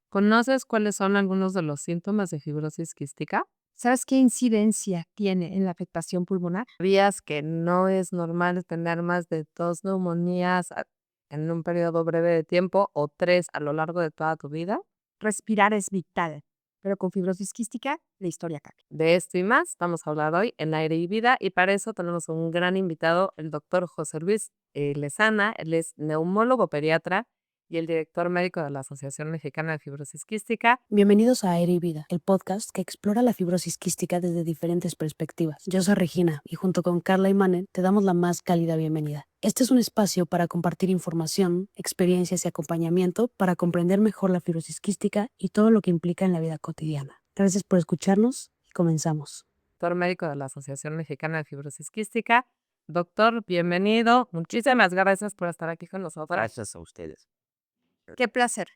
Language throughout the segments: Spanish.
¿Conoces cuáles son algunos de los síntomas de fibrosis quística? ¿Sabes qué incidencia tiene en la afectación pulmonar? ¿Sabías que no es normal tener más de 2 neumonías en un periodo breve de tiempo o 3 a lo largo de toda tu vida? Respirar es vital, pero con fibrosis quística la historia cambia. De esto y más vamos a hablar hoy en Aire y Vida, y para eso tenemos un gran invitado, el doctor José Luis Lezana. Él es neumólogo pediatra y el director médico de la Asociación Mexicana de Fibrosis Quística. Bienvenidos a Aire y Vida, el podcast que explora la fibrosis quística desde diferentes perspectivas. Yo soy Regina y junto con Carla y Manen te damos la más cálida bienvenida. Este es un espacio para compartir información, experiencias y acompañamiento para comprender mejor la fibrosis quística y todo lo que implica en la vida cotidiana. Gracias por escucharnos y comenzamos. Doctor médico de la Asociación Mexicana de Fibrosis Quística. Doctor, bienvenido. Muchísimas gracias por estar aquí con nosotros. Gracias a ustedes. Qué placer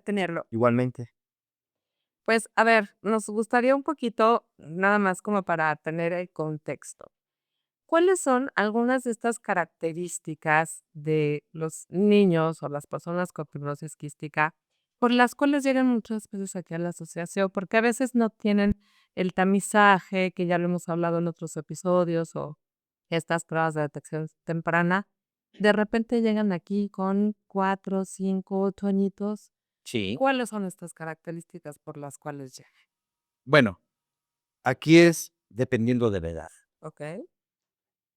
tenerlo. Igualmente. Pues, a ver, nos gustaría un poquito, nada más como para tener el contexto. ¿Cuáles son algunas de estas características de los niños o las personas con fibrosis quística por las cuales llegan muchas veces aquí a la asociación? Porque a veces no tienen el tamizaje, que ya lo hemos hablado en otros episodios, o estas pruebas de detección temprana. De repente llegan aquí con 4, 5, 8 añitos. Sí. ¿Cuáles son estas características por las cuales llegan? Bueno, aquí es dependiendo de la edad. ¿Ok?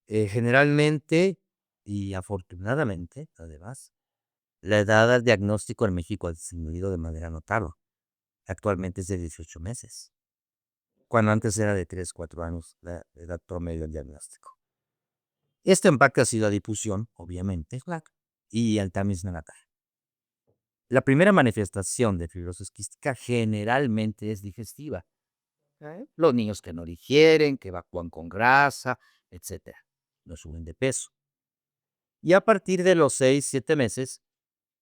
Generalmente y afortunadamente, además, la edad del diagnóstico en México ha disminuido de manera notable. Actualmente es de 18 meses, cuando antes era de 3, 4 años la edad promedio del diagnóstico. Este impacto ha sido a difusión, obviamente, Claro. y al tamiz neonatal. La primera manifestación de fibrosis quística generalmente es digestiva. ¿Ok? Los niños que no digieren, que evacúan con grasa, etcétera, no suben de peso. Y a partir de los 6, 7 meses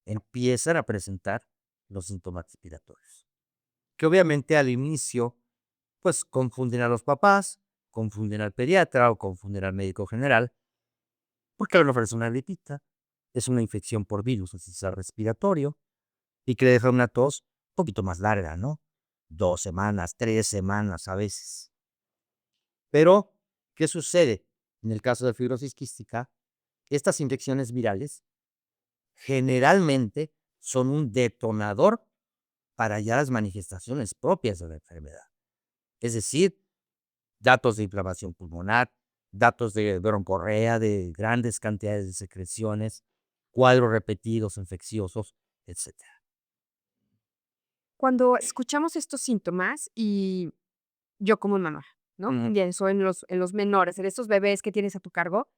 empiezan a presentar los síntomas respiratorios, que obviamente al inicio, pues confunden a los papás, confunden al pediatra o confunden al médico general, porque le ofrecen una gripita, es una infección por virus, el sistema respiratorio, y que le deja una tos un poquito más larga, ¿no? 2 semanas, 3 semanas a veces. Pero, ¿qué sucede? En el caso de fibrosis quística, estas infecciones virales generalmente son un detonador para ya las manifestaciones propias de la enfermedad. Es decir, datos de inflamación pulmonar, datos de broncorrea, de grandes cantidades de secreciones, cuadros repetidos infecciosos, etcétera. Cuando escuchamos estos síntomas y yo como mamá, ¿no? Ujú. Pienso en los menores, en estos bebés que tienes a tu cargo,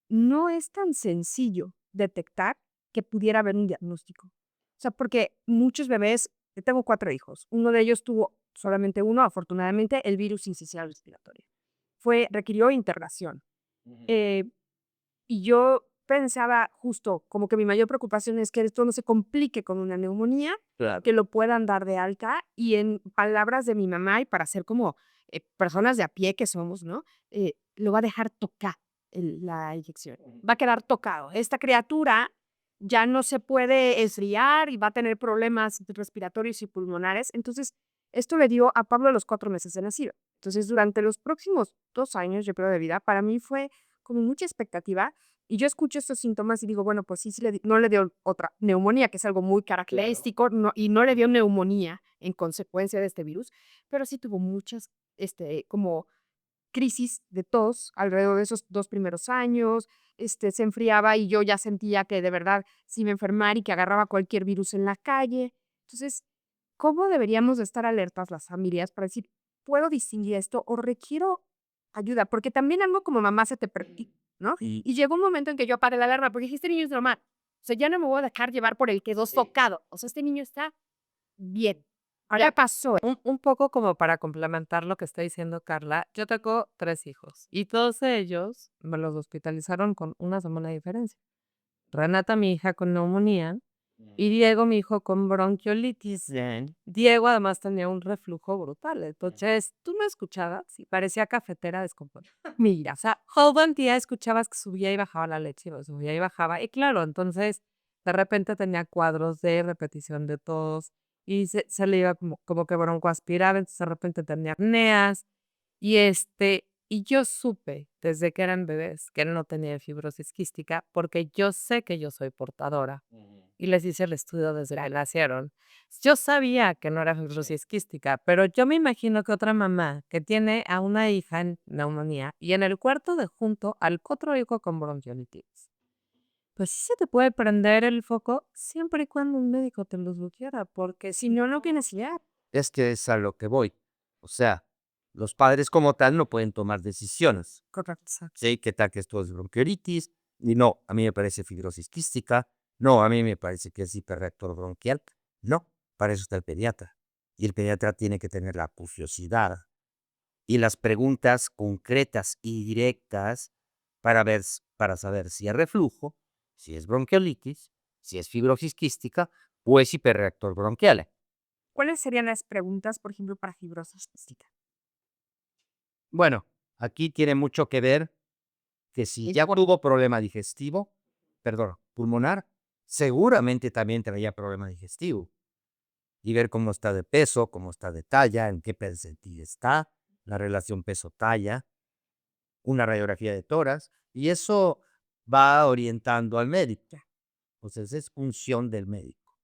no es tan sencillo detectar que pudiera haber un diagnóstico. O sea, porque muchos bebés, yo tengo 4 hijos, uno de ellos tuvo, solamente uno, afortunadamente, el virus sincicial respiratorio. Requirió internación. Eh, y yo pensaba justo, como que mi mayor preocupación es que esto no se complique con una neumonía, Claro. que lo puedan dar de alta, y en palabras de mi mamá, y para ser como, personas de a pie que somos, ¿no? Lo va a dejar tocar la inyección. Va a quedar tocado. Esta criatura ya no se puede esfriar y va a tener problemas respiratorios y pulmonares. Entonces, esto le dio a Pablo a los 4 meses de nacido. Entonces, durante los próximos 2 años, yo creo, de vida, para mí fue como mucha expectativa, y yo escucho estos síntomas y digo, bueno, pues sí, no le dio otra neumonía, que es algo muy característico, no, y no le dio neumonía en consecuencia de este virus, pero sí tuvo muchas, como crisis de tos alrededor de esos 2 primeros años, se enfriaba y yo ya sentía que de verdad se iba a enfermar y que agarraba cualquier virus en la calle. Entonces, ¿cómo deberíamos de estar alertas las familias para decir, puedo distinguir esto o requiero ayuda? Porque también algo como mamá se te permite, ¿no? Y Y llegó un momento en que yo apagué la alarma porque dije, este niño es normal. O sea, ya no me voy a dejar llevar por el quedó sofocado. O sea, este niño está bien. Ahora pasó. Un poco como para complementar lo que está diciendo Carla, yo tengo 3 hijos y todos ellos me los hospitalizaron con una semana de diferencia. Renata, mi hija, con neumonía, y Diego, mi hijo, con bronquiolitis. Diego además tenía un reflujo brutal. Entonces, tú me escuchabas y parecía cafetera descompuesta. Mira, o sea, todo el día escuchabas que subía y bajaba la leche, o subía y bajaba. Y claro, entonces, de repente tenía cuadros de repetición de tos, y se le iba como que broncoaspirar, entonces de repente tenía apneas. Y yo supe desde que eran bebés que él no tenía fibrosis quística, porque yo sé que yo soy portadora y les hice el estudio desde que nacieron. Yo sabía que no era fibrosis quística, pero yo me imagino que otra mamá que tiene a una hija en neumonía y en el cuarto de junto al otro hijo con bronquiolitis, pues sí se te puede prender el foco siempre y cuando un médico te lo sugiera, porque si no, no tienes idea. Es que es a lo que voy. O sea, los padres como tal no pueden tomar decisiones. Correcto, exacto. Sí, ¿qué tal que esto es bronquiolitis? Y no, a mí me parece fibrosis quística. No, a mí me parece que es hiperreactor bronquial. No, para eso está el pediatra. Y el pediatra tiene que tener la curiosidad y las preguntas concretas y directas para saber si es reflujo, si es bronquiolitis, si es fibrosis quística o es hiperreactor bronquial. ¿Cuáles serían las preguntas, por ejemplo, para fibrosis quística? Bueno, aquí tiene mucho que ver que si ya tuvo problema digestivo, perdón, pulmonar, seguramente también traía problema digestivo. Y ver cómo está de peso, cómo está de talla, en qué percentil está, la relación peso-talla, una radiografía de tórax, y eso va orientando al médico. Entonces es función del médico,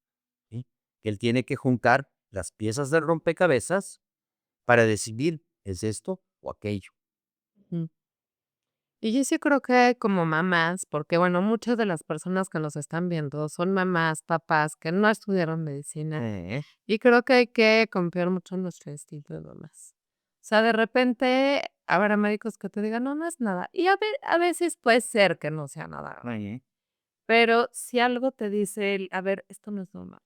¿sí? Que él tiene que juntar las piezas del rompecabezas para decidir, ¿es esto o aquello? Mm. Y yo sí creo que como mamás, porque bueno, muchas de las personas que nos están viendo son mamás, papás que no estudiaron medicina y creo que hay que confiar mucho en nuestro instinto de mamás. O sea, de repente habrá médicos que te digan, no, no es nada. Y a veces puede ser que no sea nada, pero si algo te dice, a ver, esto no es normal.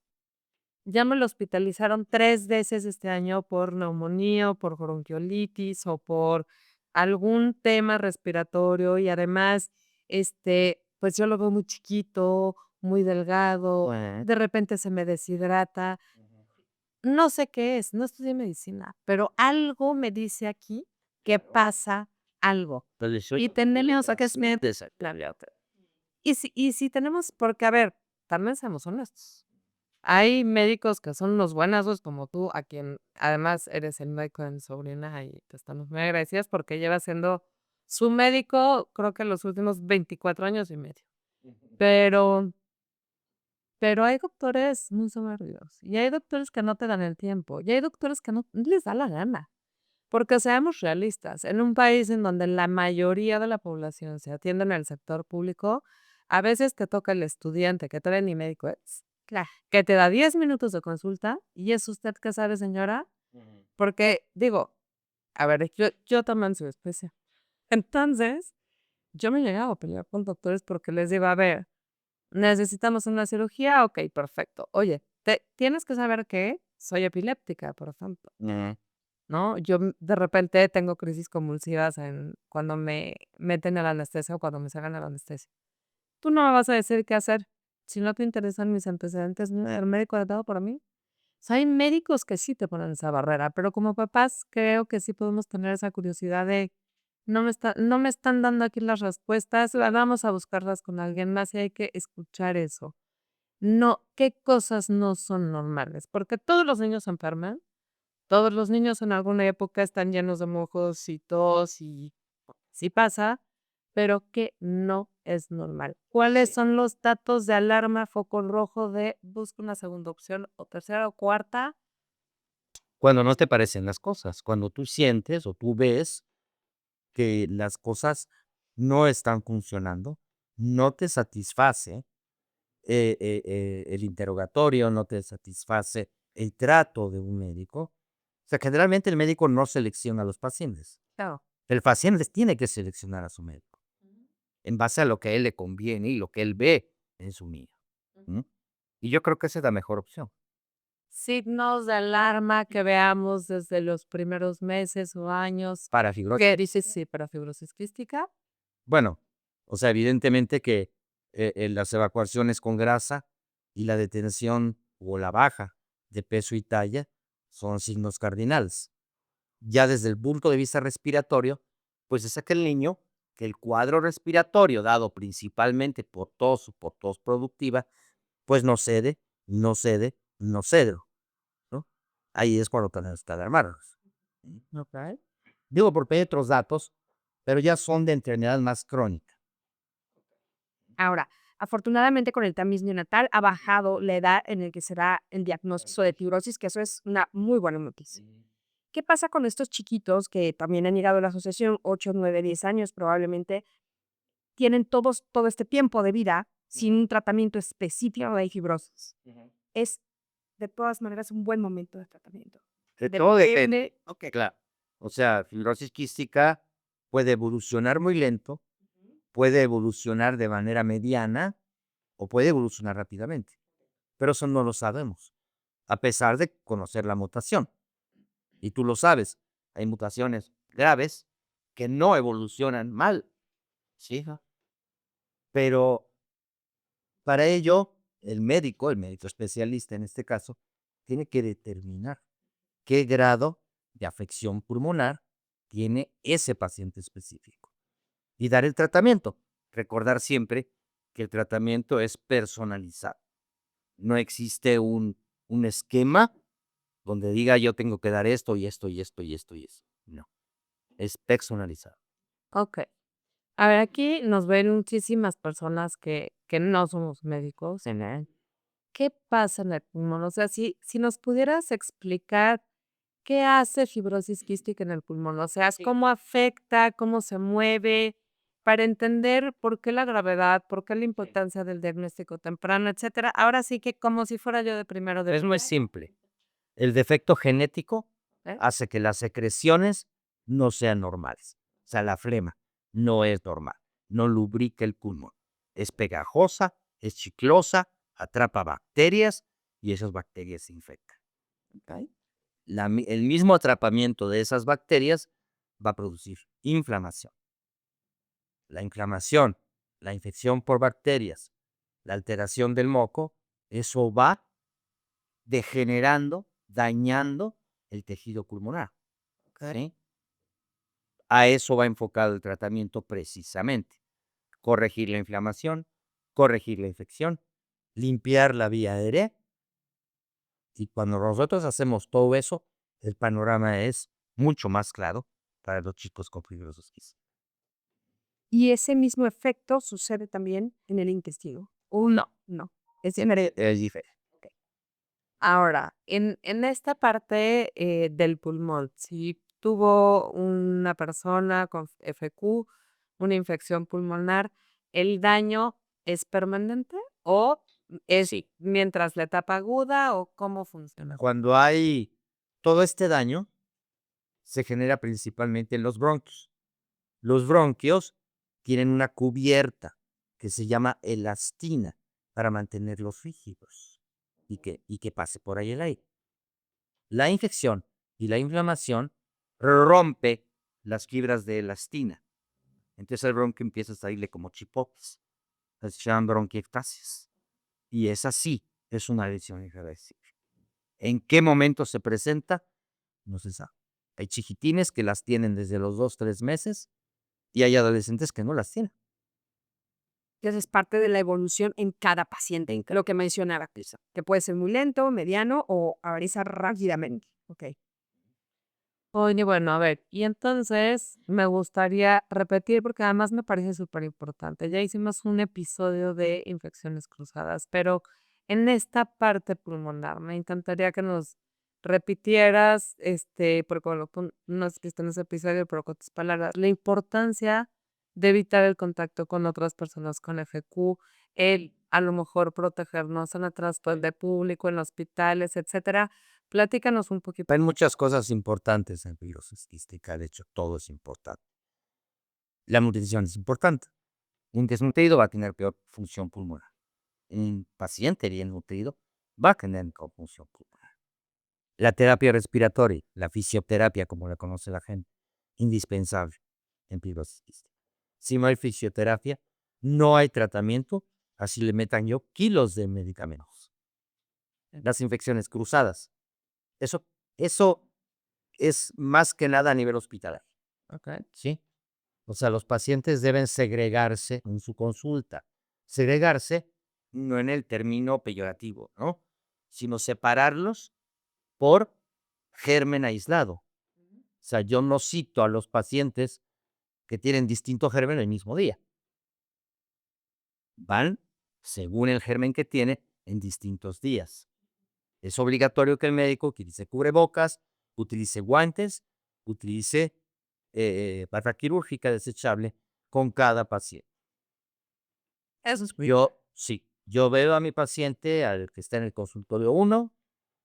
Ya me lo hospitalizaron 3 veces este año por neumonía, o por bronquiolitis, o por algún tema respiratorio, y además, pues, yo lo veo muy chiquito, muy delgado, de repente se me deshidrata. No sé qué es, no estudié medicina, pero algo me dice aquí que pasa algo. Y tenemos que es y si tenemos porque, a ver, también seamos honestos. Hay médicos que son unos buenazos como tú, a quien además eres el médico de mi sobrina y te estamos muy agradecidas porque lleva siendo su médico, creo que los últimos 24 años y medio. Pero pero hay doctores muy soberbios, y hay doctores que no te dan el tiempo, y hay doctores que no les da la gana. Porque seamos realistas, en un país en donde la mayoría de la población se atiende en el sector público, a veces te toca el estudiante que todavía ni médico es, Claro. que te da 10 minutos de consulta, ¿y es usted qué sabe, señora? Porque, digo, a ver, yo también soy especial. Entonces, yo me he llegado a pelear con doctores porque les digo, a ver, necesitamos una cirugía, ok, perfecto. Oye, tienes que saber que soy epiléptica, por ejemplo. ¿No? Yo de repente tengo crisis convulsivas cuando me meten a la anestesia o cuando me sacan a la anestesia. Tú no me vas a decir qué hacer. Si no te interesan mis antecedentes, ¿no? El médico ha dado para mí. O sea, hay médicos que sí te ponen esa barrera, pero como papás creo que sí podemos tener esa curiosidad de no me están dando aquí las respuestas, vamos a buscarlas con alguien más y hay que escuchar eso. No, qué cosas no son normales, porque todos los niños se enferman. Todos los niños en alguna época están llenos de mocos y tos y sí pasa, pero que no es normal. ¿Cuáles son los datos de alarma, foco rojo de busca una segunda opción o tercera o cuarta? Cuando no te parecen las cosas, cuando tú sientes o tú ves que las cosas no están funcionando, no te satisface el interrogatorio, no te satisface el trato de un médico. O sea, generalmente el médico no selecciona a los pacientes. Claro. El paciente tiene que seleccionar a su médico en base a lo que a él le conviene y lo que él ve en su niño. ¿Mm? Y yo creo que esa es la mejor opción. Signos de alarma que veamos desde los primeros meses o años. Para fibrosis. ¿Qué dices? Sí, para fibrosis quística. Bueno, o sea, evidentemente que las evacuaciones con grasa y la detención o la baja de peso y talla son signos cardinales. Ya desde el punto de vista respiratorio, pues es aquel niño que el cuadro respiratorio dado principalmente por tos o por tos productiva, pues no cede, no cede, no cede. ahí es cuando tenemos que alarmarnos. Ok. Digo, por pedir otros datos, pero ya son de enfermedad más crónica. Ahora, afortunadamente con el tamiz neonatal ha bajado la edad en el que se da el diagnóstico de fibrosis, que eso es una muy buena noticia. ¿Qué pasa con estos chiquitos que también han llegado a la asociación, 8, 9, 10 años probablemente, tienen todo este tiempo de vida sin un tratamiento específico de fibrosis? Es, de todas maneras, un buen momento de tratamiento. Todo depende. Depende. Ok. Claro. O sea, fibrosis quística puede evolucionar muy lento, puede evolucionar de manera mediana o puede evolucionar rápidamente. Pero eso no lo sabemos, a pesar de conocer la mutación. Y tú lo sabes, hay mutaciones graves que no evolucionan mal, ¿sí? Pero para ello, el médico especialista en este caso, tiene que determinar qué grado de afección pulmonar tiene ese paciente específico y dar el tratamiento. Recordar siempre que el tratamiento es personalizado. No existe un esquema donde diga yo tengo que dar esto y esto y esto y esto y esto. No, es personalizado. Ok. A ver, aquí nos ven muchísimas personas que no somos médicos. ¿Qué pasa en el pulmón? O sea, si nos pudieras explicar qué hace fibrosis quística en el pulmón, o sea, cómo afecta, cómo se mueve, para entender por qué la gravedad, por qué la importancia del diagnóstico temprano, etcétera. Ahora sí que como si fuera yo de primero de Es muy simple. El defecto genético ¿eh? hace que las secreciones no sean normales. O sea, la flema no es normal, no lubrica el pulmón. Es pegajosa, es chiclosa, atrapa bacterias y esas bacterias se infectan. ¿Ok? El mismo atrapamiento de esas bacterias va a producir inflamación. La inflamación, la infección por bacterias, la alteración del moco, eso va degenerando, dañando el tejido pulmonar. ¿Sí? A eso va enfocado el tratamiento precisamente. Corregir la inflamación, corregir la infección, limpiar la vía aérea. Y cuando nosotros hacemos todo eso, el panorama es mucho más claro para los chicos con fibrosis quística. Y ese mismo efecto sucede también en el intestino. ¿O no? No. Es diferente. Es diferente. Ahora, en esta parte del pulmón, si tuvo una persona con FQ, una infección pulmonar, ¿el daño es permanente o es mientras la etapa aguda o cómo funciona? Cuando hay todo este daño, se genera principalmente en los bronquios. Los bronquios tienen una cubierta que se llama elastina para mantenerlos rígidos y que pase por ahí el aire. La infección y la inflamación rompe las fibras de elastina. Entonces el bronquio empieza a salirle como chipopes. Se llaman bronquiectasias. Y es así, es una lesión irreversible. ¿En qué momento se presenta? No se sabe. Hay chiquitines que las tienen desde los 2, 3 meses y hay adolescentes que no las tienen. Entonces es parte de la evolución en cada paciente, lo que mencionaba, que puede ser muy lento, mediano o avanzar rápidamente. Ok. Oye, bueno, a ver, y entonces me gustaría repetir porque además me parece súper importante. Ya hicimos un episodio de infecciones cruzadas, pero en esta parte pulmonar me encantaría que nos repitieras, porque bueno, tú no escribiste en ese episodio, pero con tus palabras, la importancia de evitar el contacto con otras personas con FQ, el a lo mejor protegernos en el transporte público, en hospitales, etcétera. Platícanos un poquito. Hay muchas cosas importantes en fibrosis quística, de hecho todo es importante. La nutrición es importante. Un desnutrido va a tener peor función pulmonar. Un paciente bien nutrido va a tener mejor función pulmonar. La terapia respiratoria, la fisioterapia como la conoce la gente, indispensable en fibrosis quística. Si no hay fisioterapia, no hay tratamiento, así le metan yo kilos de medicamentos. Las infecciones cruzadas, eso es más que nada a nivel hospitalario. ¿Sí? O sea, los pacientes deben segregarse en su consulta. Segregarse no en el término peyorativo, ¿no? Sino separarlos por germen aislado. O sea, yo no cito a los pacientes que tienen distinto germen el mismo día. Van según el germen que tiene en distintos días. Es obligatorio que el médico utilice cubrebocas, utilice guantes, utilice barra quirúrgica desechable con cada paciente. Eso es Yo veo a mi paciente, al que está en el consultorio 1,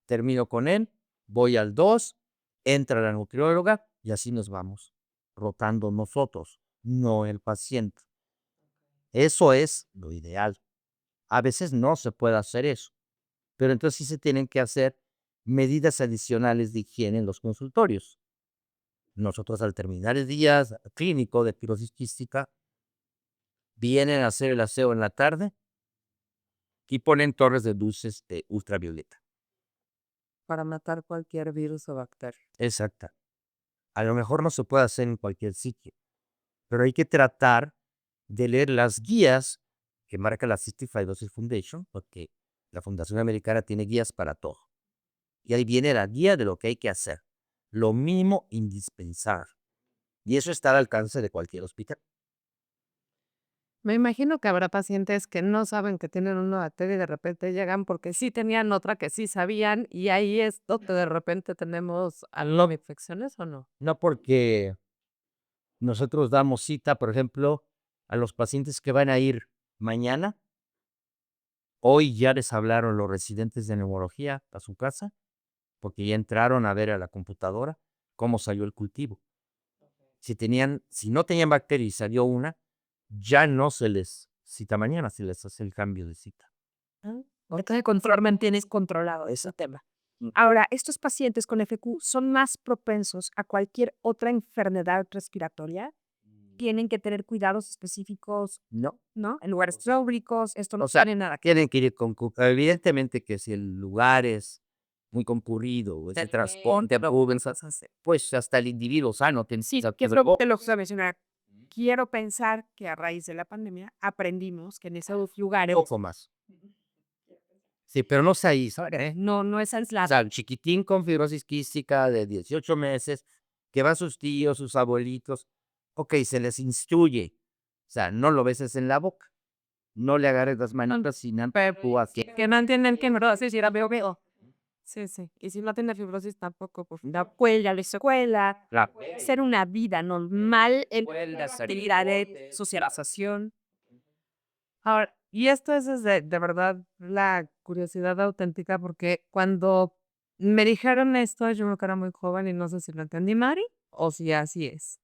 termino con él, voy al 2, entra la nutrióloga y así nos vamos, rotando nosotros, no el paciente. Eso es lo ideal. A veces no se puede hacer eso, pero entonces sí se tienen que hacer medidas adicionales de higiene en los consultorios. Nosotros al terminar el día clínico de fibrosis quística, vienen a hacer el aseo en la tarde y ponen torres de luces de ultravioleta. para matar cualquier virus o bacteria. Exacta. A lo mejor no se puede hacer en cualquier sitio, pero hay que tratar de leer las guías que marca la Cystic Fibrosis Foundation, porque la Fundación Americana tiene guías para todo. Y ahí viene la guía de lo que hay que hacer, lo mínimo indispensable. Y eso está al alcance de cualquier hospital. Me imagino que habrá pacientes que no saben que tienen una bacteria y de repente llegan porque sí tenían otra que sí sabían y ahí es donde de repente tenemos alguna infecciones o no. No porque nosotros damos cita, por ejemplo, a los pacientes que van a ir mañana. Hoy ya les hablaron los residentes de neumología a su casa, porque ya entraron a ver a la computadora cómo salió el cultivo. Si no tenían bacteria y salió una, ya no se les cita mañana, se les hace el cambio de cita. Ahorita de control mantienes controlado ese tema. Mm. Ahora, estos pacientes con FQ son más propensos a cualquier otra enfermedad respiratoria. Tienen que tener cuidados específicos, No, ¿no? En lugares públicos, esto no o sea, tiene nada que tienen que ir evidentemente que si el lugar es muy concurrido o es de transporte, pues hasta el individuo sano sí, que es lo que lo que mencionar. Quiero pensar que a raíz de la pandemia aprendimos que en esos lugares poco más. Sí, pero no se aísla, no es O aislado. sea, el chiquitín con fibrosis quística de 18 meses, que va a sus tíos, sus abuelitos, ok, se les instruye. O sea, no lo beses en la boca, no le agarres las manitas sin antes tú así. Que no entienden que en verdad sí, sí, era veo. Sí, sí. Y si no tiene fibrosis tampoco, pues La escuela, la escuela, Claro. ser una vida normal en Escuela, actividades, socialización. ahora, y esto es de verdad la curiosidad auténtica, porque cuando me dijeron esto, yo creo que era muy joven y no sé si lo entendí, Mari, o si así es.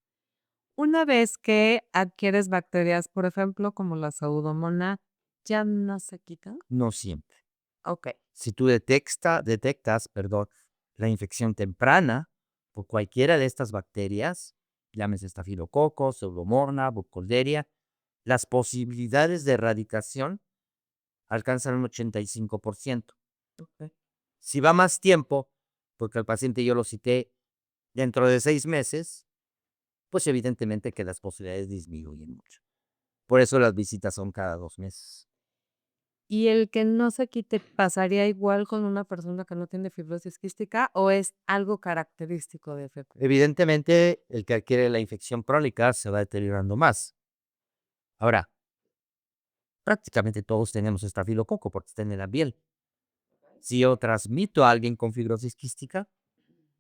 Una vez que adquieres bacterias, por ejemplo, como la pseudomonas, ¿ya no se quitan? No siempre. Ok. Si tú detectas, la infección temprana por cualquiera de estas bacterias, llámese estafilococos, pseudomonas, burkholderia, las posibilidades de erradicación alcanzan un 85%. Ok. Si va más tiempo, porque al paciente yo lo cité dentro de 6 meses, pues evidentemente que las posibilidades disminuyen mucho. Por eso las visitas son cada 2 meses. ¿Y el que no se quite pasaría igual con una persona que no tiene fibrosis quística o es algo característico de FQ? Evidentemente, el que adquiere la infección crónica se va deteriorando más. Ahora, prácticamente todos tenemos estafilococo porque está en la piel. Si yo transmito a alguien con fibrosis quística,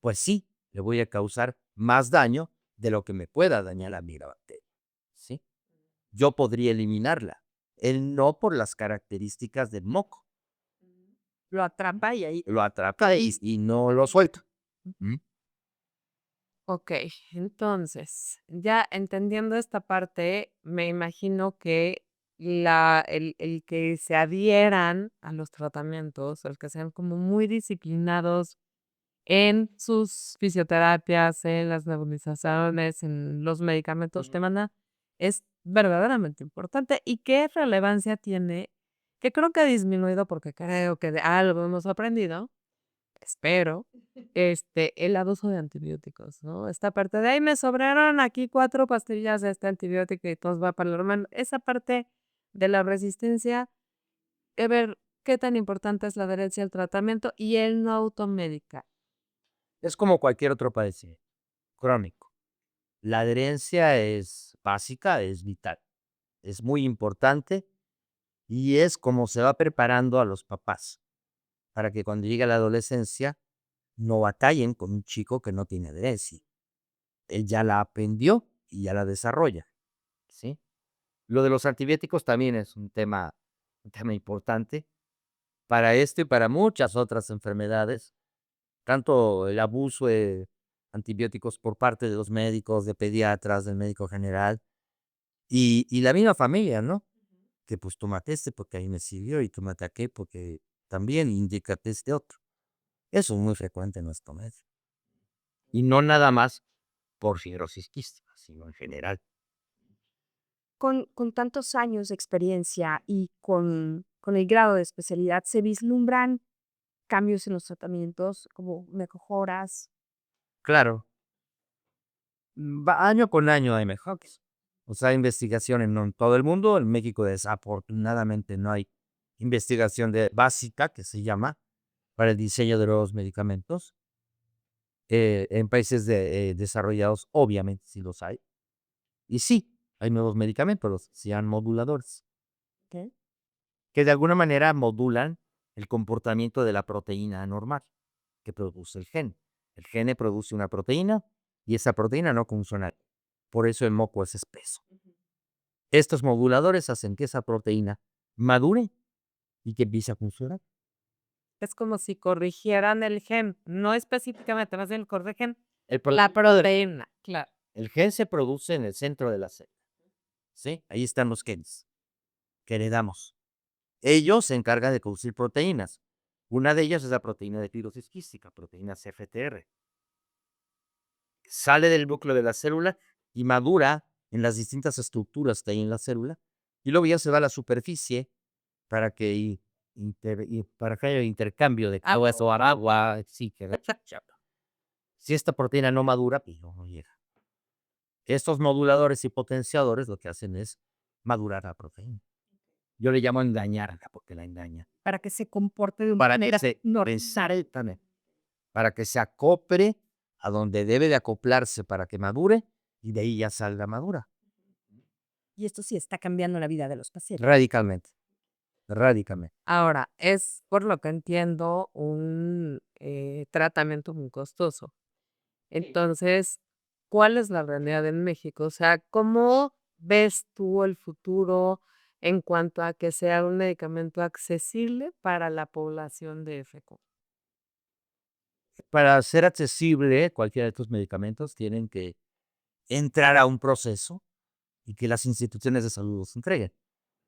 pues sí, le voy a causar más daño de lo que me pueda dañar a mí la bacteria. ¿Sí? Yo podría eliminarla. Él no por las características del moco. Lo atrapa y ahí. Lo atrapa y no lo suelta. ¿Mm? Ok, entonces, ya entendiendo esta parte, me imagino que el que se adhieran a los tratamientos, el que sean como muy disciplinados en sus fisioterapias, en las nebulizaciones, en los medicamentos que mandan, es verdaderamente importante. ¿Y qué relevancia tiene? Que creo que ha disminuido porque creo que de algo hemos aprendido, espero, el abuso de antibióticos, ¿no? Esta parte de ahí me sobraron aquí 4 pastillas de este antibiótico y todo va para el hermano. Esa parte de la resistencia, ver qué tan importante es la adherencia al tratamiento y el no automedicar. Es como cualquier otro padecimiento crónico. La adherencia es básica, es vital, es muy importante y es como se va preparando a los papás para que cuando llegue la adolescencia no batallen con un chico que no tiene adherencia. Él ya la aprendió y ya la desarrolla, ¿sí? Lo de los antibióticos también es un tema importante para esto y para muchas otras enfermedades, tanto el abuso de antibióticos por parte de los médicos, de pediatras, del médico general y la misma familia, ¿no? Que pues tómate este porque ahí me sirvió y tómate aquel porque también indícate este otro. Eso es muy frecuente en nuestro medio. Y no nada más por fibrosis quística, sino en general. Con tantos años de experiencia y con el grado de especialidad, ¿se vislumbran cambios en los tratamientos, como mejoras? Claro, año con año hay mejores. O sea, investigaciones no en todo el mundo. En México desafortunadamente no hay investigación básica, que se llama, para el diseño de nuevos medicamentos. En países desarrollados, obviamente, sí los hay. Y sí, hay nuevos medicamentos, se llaman moduladores, ¿Qué? que de alguna manera modulan el comportamiento de la proteína anormal que produce el gen. El gene produce una proteína y esa proteína no funciona. Por eso el moco es espeso. Estos moduladores hacen que esa proteína madure y que empiece a funcionar. Es como si corrigieran el gen, no específicamente, más bien corrigen El, la proteína. Claro. el gen se produce en el centro de la célula, ¿sí? Ahí están los genes que heredamos. Ellos se encargan de producir proteínas. Una de ellas es la proteína de fibrosis quística, proteína CFTR. Sale del núcleo de la célula y madura en las distintas estructuras que hay en la célula y luego ya se va a la superficie para que, para que haya intercambio de agua o agua. Sí, si esta proteína no madura, pues no llega. Estos moduladores y potenciadores lo que hacen es madurar la proteína. Yo le llamo engañarla porque la engaña. Para que se comporte de una Para manera que normal. para que se acople a donde debe de acoplarse para que madure y de ahí ya salga madura. Y esto sí está cambiando la vida de los pacientes. Radicalmente, radicalmente. Ahora, es por lo que entiendo un tratamiento muy costoso. Entonces, ¿cuál es la realidad en México? O sea, ¿cómo ves tú el futuro en cuanto a que sea un medicamento accesible para la población de FQ? Para ser accesible cualquiera de estos medicamentos tienen que entrar a un proceso y que las instituciones de salud los entreguen.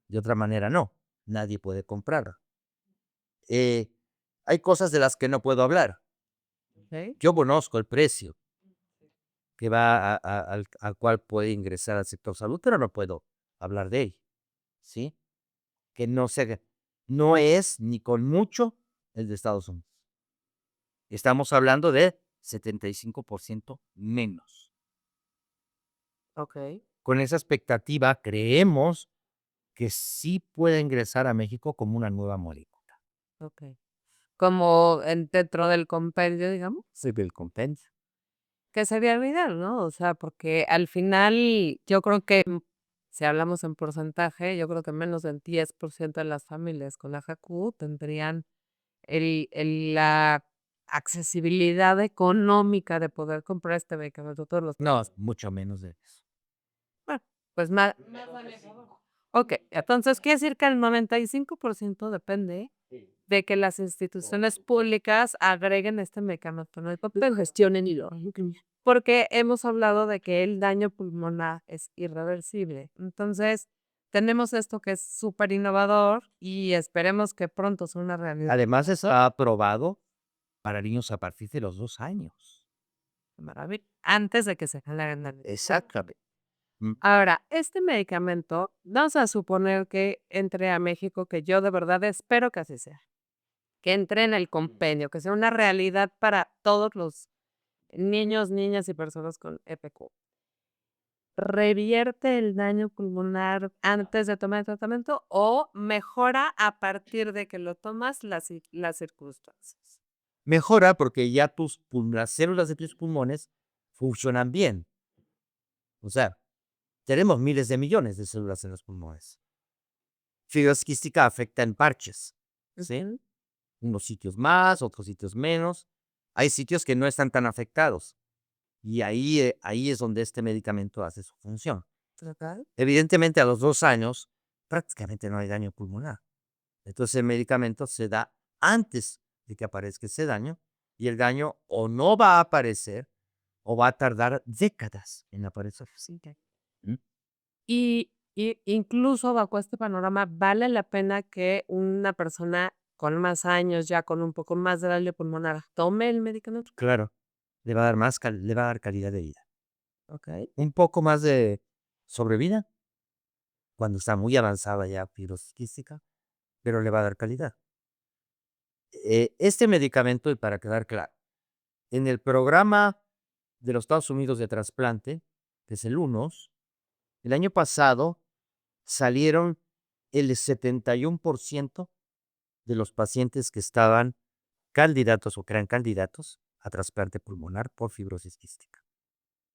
De otra manera, no. Nadie puede comprarla. Hay cosas de las que no puedo hablar. ¿Ok? Yo conozco el precio que va al cual puede ingresar al sector salud, pero no puedo hablar de él, ¿sí? Que no es ni con mucho el de Estados Unidos. Estamos hablando de 75% menos. Ok, Con esa expectativa, creemos que sí puede ingresar a México como una nueva molécula. ok. Como dentro del compendio, digamos, Sí, del compendio. que sería lo ideal, ¿no? O sea, porque al final yo creo que si hablamos en porcentaje, yo creo que menos del 10% de las familias con AJQ tendrían la accesibilidad económica de poder comprar este medicamento todos los No, mucho menos de eso. bueno, pues más. Ok, entonces quiere decir que el 95% depende de que las instituciones públicas agreguen este medicamento en el papel. Gestionen y lo. Porque hemos hablado de que el daño pulmonar es irreversible. Entonces, tenemos esto que es súper innovador y esperemos que pronto sea una realidad. Además, está aprobado para niños a partir de los 2 años. Maravilla. Antes de que se generen daños. Exactamente. Ahora, este medicamento, vamos a suponer que entre a México, que yo de verdad espero que así sea, que entre en el compendio, que sea una realidad para todos los niños, niñas y personas con EPQ. ¿Revierte el daño pulmonar antes de tomar el tratamiento o mejora a partir de que lo tomas las circunstancias? Mejora porque ya las células de tus pulmones funcionan bien. O sea, tenemos miles de millones de células en los pulmones. Fibrosis quística afecta en parches, ¿sí? Ujú. Unos sitios más, otros sitios menos. Hay sitios que no están tan afectados. Y ahí es donde este medicamento hace su función. ¿Total? Evidentemente, a los 2 años, prácticamente no hay daño pulmonar. Entonces, el medicamento se da antes de que aparezca ese daño, y el daño o no va a aparecer o va a tardar décadas en aparecer. ¿Mm? Y incluso bajo este panorama, ¿vale la pena que una persona con más años, ya con un poco más de daño pulmonar, tome el medicamento? Claro, le va a dar le va a dar calidad de vida. Okey. Un poco más de sobrevida cuando está muy avanzada ya fibrosis quística, pero le va a dar calidad. Este medicamento, y para quedar claro, en el programa de los Estados Unidos de trasplante, que es el UNOS, el año pasado salieron el 71% de los pacientes que estaban candidatos o que eran candidatos a trasplante pulmonar por fibrosis quística.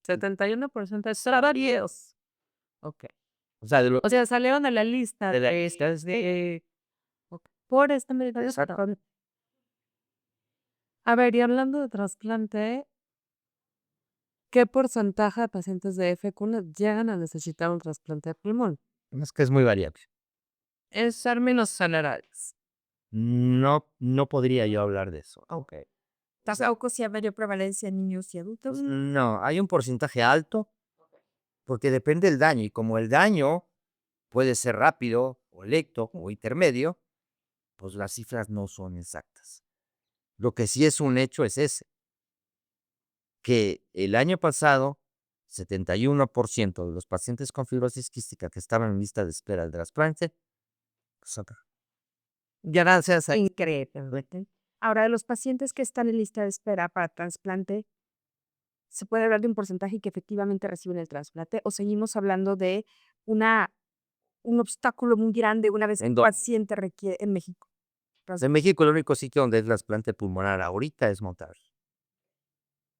71% de salarios. Okey. O sea, de lo O sea, salieron de la lista de la de lista por este medicamento. exacto. A ver, y hablando de trasplante, ¿qué porcentaje de pacientes de FQ llegan a necesitar un trasplante de pulmón? Es que es muy variable. En términos generales. No podría yo hablar de eso. Okey. Tampoco si hay mayor prevalencia en niños y adultos. No, hay un porcentaje alto porque depende del daño, y como el daño puede ser rápido o lento o intermedio, pues las cifras no son exactas. Lo que sí es un hecho es ese, que el año pasado 71% de los pacientes con fibrosis quística que estaban en lista de espera del trasplante, pues, Gracias a Increíble. Ahora, de los pacientes que están en lista de espera para trasplante, ¿se puede hablar de un porcentaje que efectivamente reciben el trasplante o seguimos hablando de una un obstáculo muy grande una vez que ¿en el dónde? paciente requiere en México? Pues, en México el único sitio donde es trasplante pulmonar ahorita es Monterrey,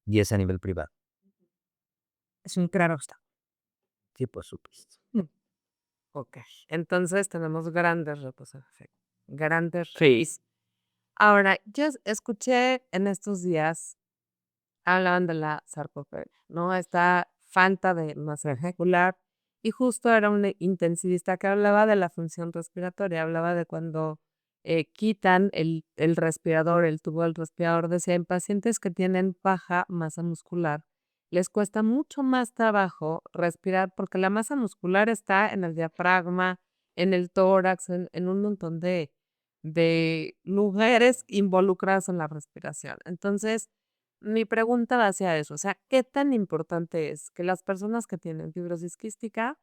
y es a nivel privado. Es un claro obstáculo. Sí, por supuesto. okey. Entonces, tenemos grandes retos en efecto, grandes Sí. retos. Ahora, yo escuché en estos días, hablaban de la sarcopenia, ¿no? Esta falta de masa vehicular, y justo era un intensivista que hablaba de la función respiratoria, hablaba de cuando, quitan el respirador, el tubo del respirador, decía, en pacientes que tienen baja masa muscular, les cuesta mucho más trabajo respirar, porque la masa muscular está en el diafragma, en el tórax, en un montón de lugares involucrados en la respiración. Entonces, mi pregunta va hacia eso, o sea, ¿qué tan importante es que las personas que tienen fibrosis quística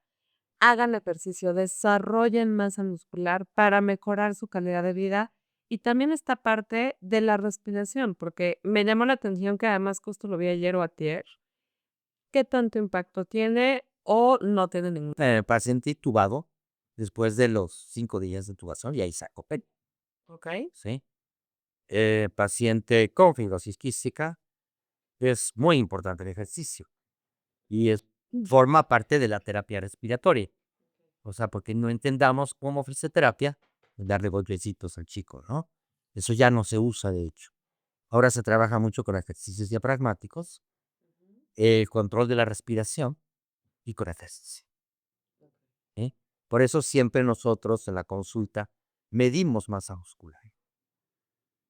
hagan ejercicio, desarrollen masa muscular para mejorar su calidad de vida? Y también esta parte de la respiración, porque me llamó la atención que además justo lo vi ayer o antier, ¿qué tanto impacto tiene o no tiene ningún? Paciente intubado, después de los 5 días de intubación, y ahí saco pecho, ¿Ok? ¿sí? Paciente con fibrosis quística, es muy importante el ejercicio, y forma parte de la terapia respiratoria. O sea, porque no entendamos cómo ofrece terapia, darle golpecitos al chico, ¿no? Eso ya no se usa, de hecho. Ahora se trabaja mucho con ejercicios diafragmáticos, el control de la respiración y con ejercicio. ¿Sí? Por eso siempre nosotros en la consulta medimos masa muscular.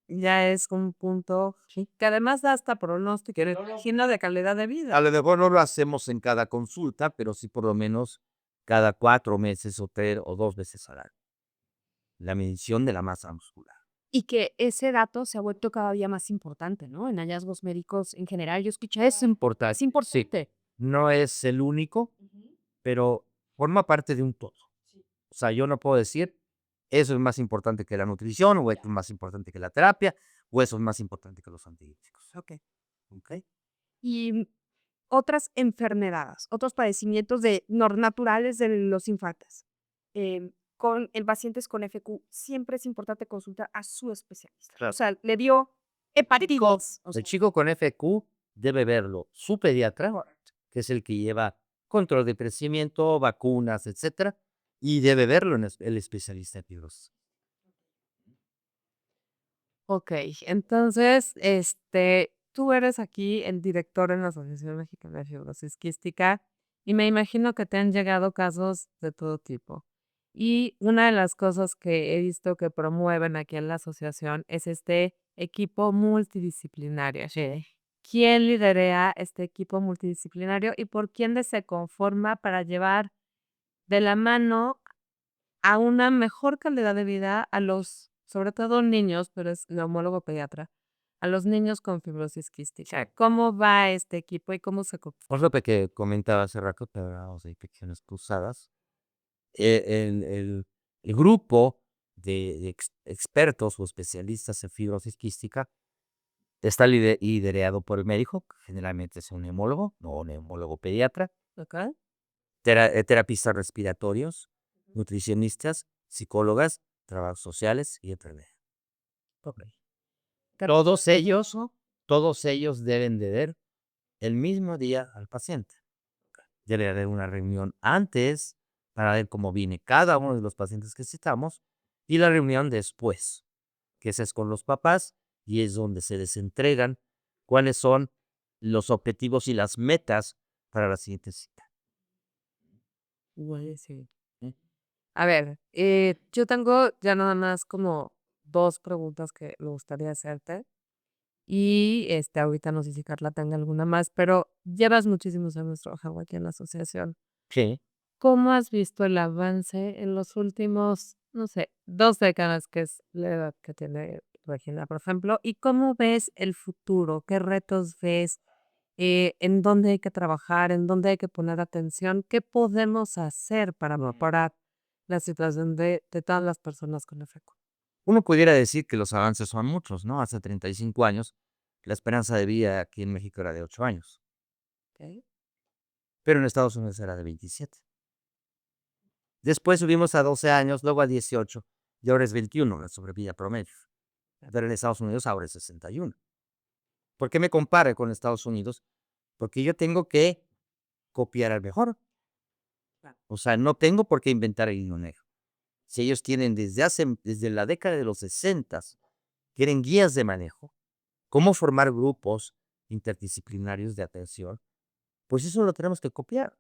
Ya es un punto que además da hasta pronóstico, imagino, de calidad de vida. A lo mejor no lo hacemos en cada consulta, pero sí por lo menos cada 4 meses o 3 o 2 veces al año. La medición de la masa muscular. Y que ese dato se ha vuelto cada día más importante, ¿no? En hallazgos médicos en general, yo escuché eso. Importante. Es Sí, importante. no es el único, pero forma parte de un todo. O sea, yo no puedo decir, eso es más importante que la nutrición, o esto es más importante que la terapia, o eso es más importante que los antibióticos. Ok. ¿Ok? Y otras enfermedades, otros padecimientos naturales de los infantes. En pacientes con FQ, siempre es importante consultar a su especialista. O Claro. sea, le dio Hepáticos. O sea, El chico con FQ debe verlo su pediatra, que es el que lleva control de crecimiento, vacunas, etcétera, y debe verlo el especialista en fibrosis. Ok, entonces, tú eres aquí el director en la Asociación Mexicana de Fibrosis Quística y me imagino que te han llegado casos de todo tipo. Y una de las cosas que he visto que promueven aquí en la asociación es este equipo multidisciplinario. sí. ¿Quién liderea este equipo multidisciplinario y por quién se conforma para llevar de la mano a una mejor calidad de vida a los, sobre todo niños, pero es neumólogo pediatra, a los niños con fibrosis quística? ¿Cómo va este equipo y cómo se Por lo que comentaba hace rato, que hablábamos de infecciones cruzadas, el grupo de expertos o especialistas en fibrosis quística está liderado por el médico, que generalmente es un neumólogo o neumólogo pediatra, acá? terapistas respiratorios, nutricionistas, psicólogas, trabajos sociales y enfermeras. Ok. Todos ellos deben de ver el mismo día al paciente. Debe haber una reunión antes para ver cómo viene cada uno de los pacientes que citamos y la reunión después, que esa es con los papás y es donde se les entregan cuáles son los objetivos y las metas para la siguiente cita. Buenísimo. A ver, yo tengo ya nada más como dos preguntas que me gustaría hacerte. Y ahorita no sé si Carla tenga alguna más, pero llevas muchísimos años trabajando aquí en la asociación. Sí. ¿Cómo has visto el avance en los últimos, no sé, 2 décadas, que es la edad que tiene Regina, por ejemplo? ¿Y cómo ves el futuro? ¿Qué retos ves? ¿En dónde hay que trabajar? ¿En dónde hay que poner atención? ¿Qué podemos hacer para mejorar la situación de todas las personas con FQ? Uno pudiera decir que los avances son muchos, ¿no? Hace 35 años, la esperanza de vida aquí en México era de 8 años, ¿Ok? pero en Estados Unidos era de 27. Después subimos a 12 años, luego a 18 y ahora es 21 la sobrevida promedio. Pero en Estados Unidos ahora es 61. ¿Por qué me comparo con Estados Unidos? Porque yo tengo que copiar al mejor. O sea, no tengo por qué inventar el hilo negro. Si ellos tienen desde la década de los 60, quieren guías de manejo, cómo formar grupos interdisciplinarios de atención, pues eso lo tenemos que copiar.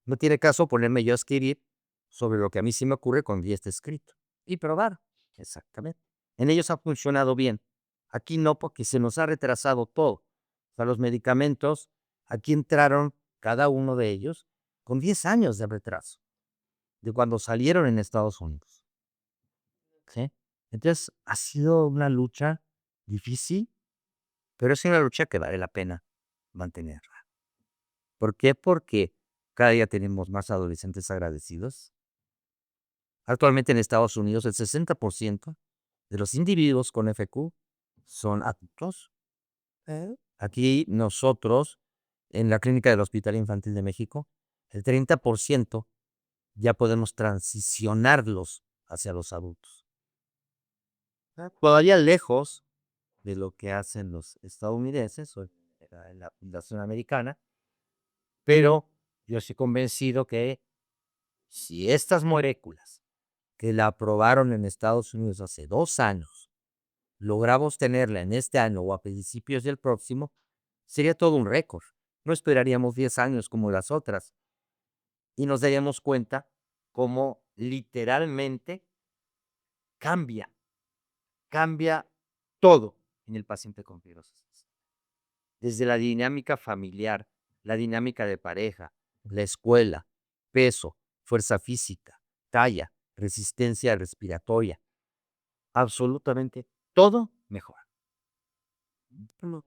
No tiene caso ponerme yo a escribir sobre lo que a mí sí me ocurre cuando ya está escrito. Y probar. Exactamente. En ellos ha funcionado bien. Aquí no, porque se nos ha retrasado todo. O sea, los medicamentos, aquí entraron cada uno de ellos con 10 años de retraso, de cuando salieron en Estados Unidos. ¿Sí? Entonces, ha sido una lucha difícil, pero es una lucha que vale la pena mantenerla. ¿Por qué? Porque cada día tenemos más adolescentes agradecidos. Actualmente en Estados Unidos el 60% de los individuos con FQ son adultos. Aquí nosotros, en la clínica del Hospital Infantil de México, el 30% ya podemos transicionarlos hacia los adultos. Todavía lejos de lo que hacen los estadounidenses o la Fundación Americana, pero yo estoy convencido que si estas moléculas que la aprobaron en Estados Unidos hace 2 años, logramos tenerla en este año o a principios del próximo, sería todo un récord. No esperaríamos 10 años como las otras y nos daríamos cuenta cómo literalmente cambia, cambia todo en el paciente con fibrosis. Desde la dinámica familiar, la dinámica de pareja, la escuela, peso, fuerza física, talla, resistencia respiratoria, absolutamente todo mejora. Como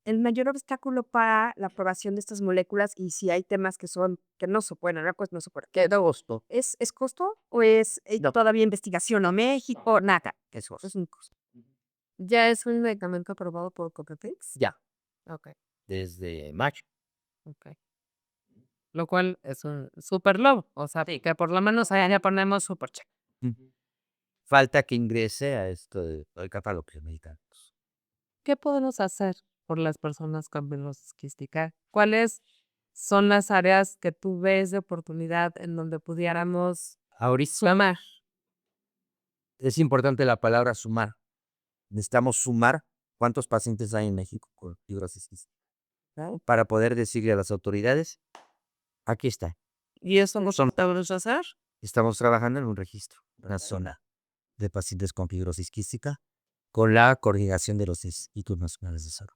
el mayor obstáculo para la aprobación de estas moléculas y si hay temas que no se pueden hablar, pues no se puede. ¿Qué da gusto? ¿Es costo o es No, todavía investigación o México? Nada. eso Es un costo. ¿Ya es un medicamento aprobado por Cofepris? ya, Ok, desde mayo. ok. Lo cual es un super logro. O sea, que por lo menos allá ya ponemos super check. Falta que ingrese a esto del catálogo de medicamentos. ¿qué podemos hacer por las personas con fibrosis quística? ¿Cuáles son las áreas que tú ves de oportunidad en donde pudiéramos Ahorita sumar? es importante la palabra sumar. Necesitamos sumar cuántos pacientes hay en México con fibrosis quística, ¿no? Para poder decirle a las autoridades, aquí está. ¿Y eso no podemos hacer? Estamos trabajando en un registro nacional de pacientes con fibrosis quística con la coordinación de los institutos nacionales de salud.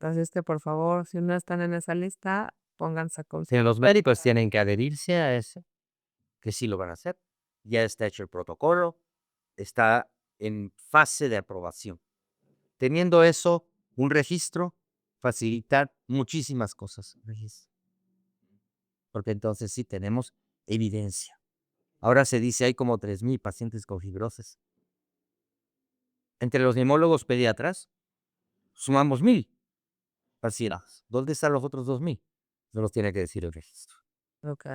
Entonces, por favor, si no están en esa lista, pónganse a Si los médicos tienen que adherirse a eso, que sí lo van a hacer. Ya está hecho el protocolo, está en fase de aprobación. Teniendo eso, un registro facilita muchísimas cosas. Porque entonces sí tenemos evidencia. Ahora se dice hay como 3,000 pacientes con fibrosis. Entre los neumólogos pediatras, sumamos 1,000 pacientes. ¿Dónde están los otros 2,000? No los tiene que decir el registro. Ok.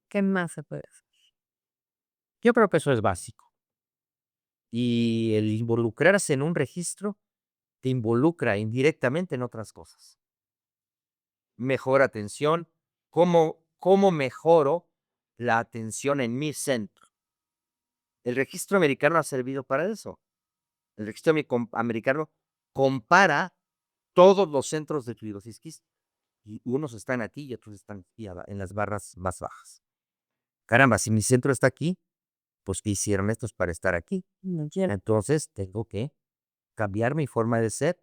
¿Qué más se puede hacer? Yo creo que eso es básico. Y el involucrarse en un registro te involucra indirectamente en otras cosas. Mejor atención. ¿Cómo mejoro la atención en mi centro? El registro americano ha servido para eso. El registro americano compara todos los centros de fibrosis quística. Y unos están aquí y otros están aquí en las barras más bajas. Caramba, si mi centro está aquí, pues ¿qué hicieron estos para estar aquí? Entonces tengo que cambiar mi forma de ser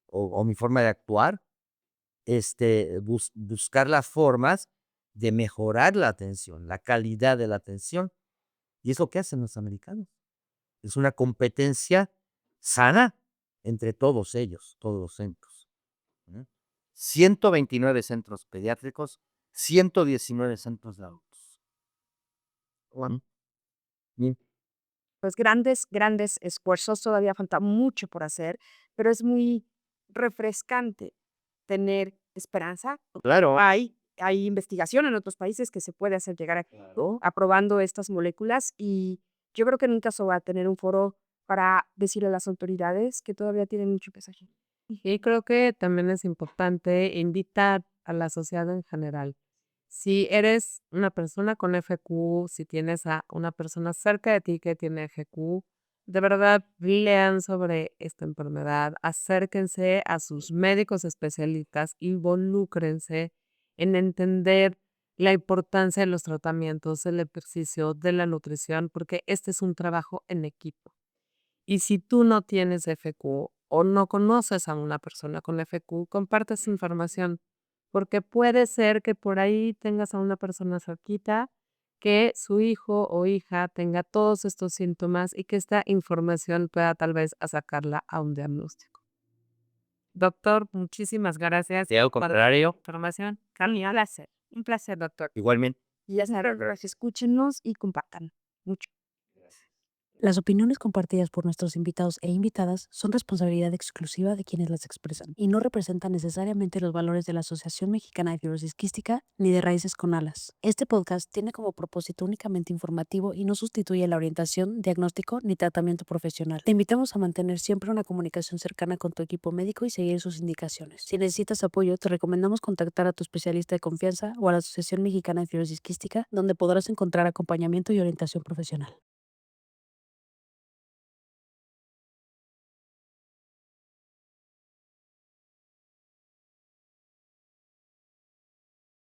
o mi forma de actuar, buscar las formas de mejorar la atención, la calidad de la atención. Y es lo que hacen los americanos. Es una competencia sana entre todos ellos, todos los centros. 129 centros pediátricos, 119 centros de adultos. Bien. Pues grandes esfuerzos, todavía falta mucho por hacer, pero es muy refrescante tener esperanza. Claro. Hay investigación en otros países que se puede hacer llegar aquí, aprobando estas moléculas, y yo creo que nunca se va a tener un foro para decirle a las autoridades que todavía tienen mucho que hacer. Y creo que también es importante invitar a la sociedad en general. Si eres una persona con FQ, si tienes a una persona cerca de ti que tiene FQ, de verdad lean sobre esta enfermedad, acérquense a sus médicos especialistas, involúcrense en entender la importancia de los tratamientos, del ejercicio, de la nutrición, porque este es un trabajo en equipo. Y si tú no tienes FQ o no conoces a una persona con FQ, comparte esa información, porque puede ser que por ahí tengas a una persona cerquita que su hijo o hija tenga todos estos síntomas y que esta información pueda tal vez sacarla a un diagnóstico. Doctor, muchísimas gracias Sí, al por la contrario. información. Un placer, doctor. Igualmente. Y ya saben, escúchenos y compartan mucho. Las opiniones compartidas por nuestros invitados e invitadas son responsabilidad exclusiva de quienes las expresan y no representan necesariamente los valores de la Asociación Mexicana de Fibrosis Quística ni de Raíces con Alas. Este podcast tiene como propósito únicamente informativo y no sustituye la orientación, diagnóstico ni tratamiento profesional. Te invitamos a mantener siempre una comunicación cercana con tu equipo médico y seguir sus indicaciones. Si necesitas apoyo, te recomendamos contactar a tu especialista de confianza o a la Asociación Mexicana de Fibrosis Quística, donde podrás encontrar acompañamiento y orientación profesional.